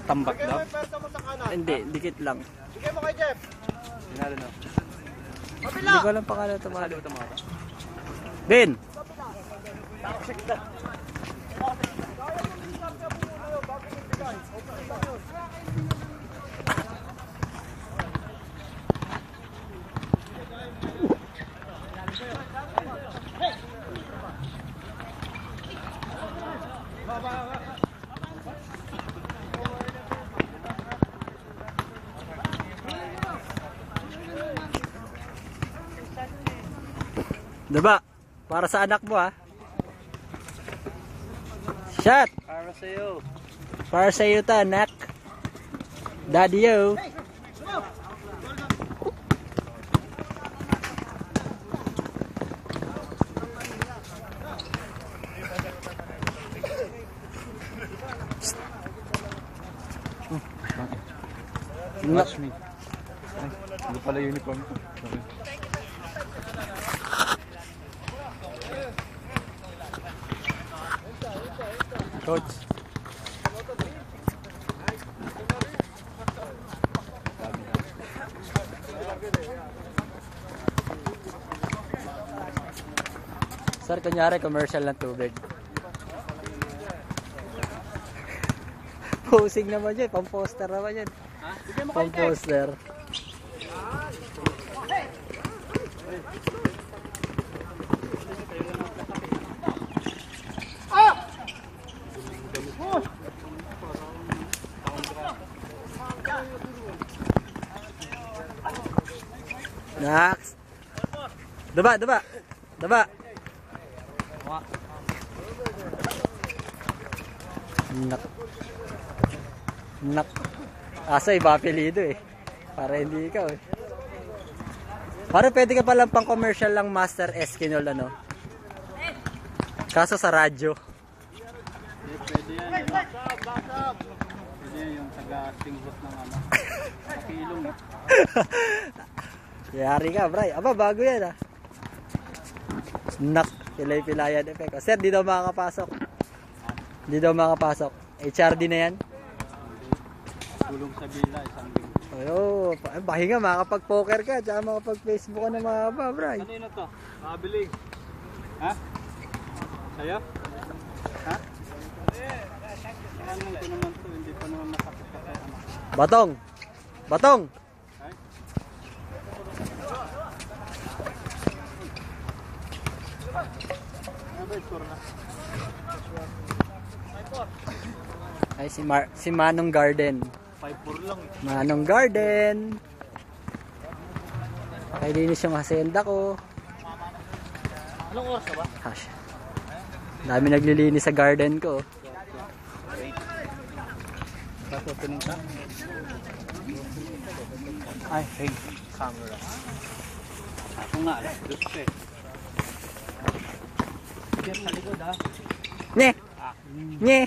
Tambak daw? Hindi, dikit lang. Bigay mo kay Jeff. Hinalo na. Hindi ko alam pangalan ito mga. Halo ito mga. Ben! Diba? Para sa anak mo ha. Shot! Para sa'yo. Para sa iyo ta, anak. Daddy yo. Watch me. Ay, hindi pala uniform ko. Sorry. Coach. Sir, kunyari commercial ng tubig. Posing naman yun, pang-poster naman yun. Pang-poster. Next. Daba, daba. Daba. Nak. Nak. Asa iba apelido eh. Para hindi ikaw eh. Para pwede ka palang pang commercial lang Master Eskinol ano. Kaso sa radyo. Pwede yan. Pwede yan yung taga-stingbot ng ano. Pakilong eh. Yari ka, bray. Aba, bago yan ah. Nak, pilay-pilayan effect. Sir, di daw makakapasok. Di daw makakapasok. HRD na yan. Tulong sa bila, isang linggo. Ayo, pahinga, makakapag-poker ka, tsaka makapag-Facebook ka na mga ba, bray. Ano yun ito? Makabilig. Ha? Sa'yo? Ha? Ano ito naman ito? Hindi pa naman nakapit ka kaya ano. Batong! Batong! Ay, si Manong Garden. 5-4 lang eh. Manong Garden. Kaya linis yung hacienda ko. Anong oras na ba? Hash. Dami naglilinis sa garden ko. Tapos opening ka? Ay, hey, camera. Ako nga, alas dos eh. Diyan sa likod ha. Nye! Nye!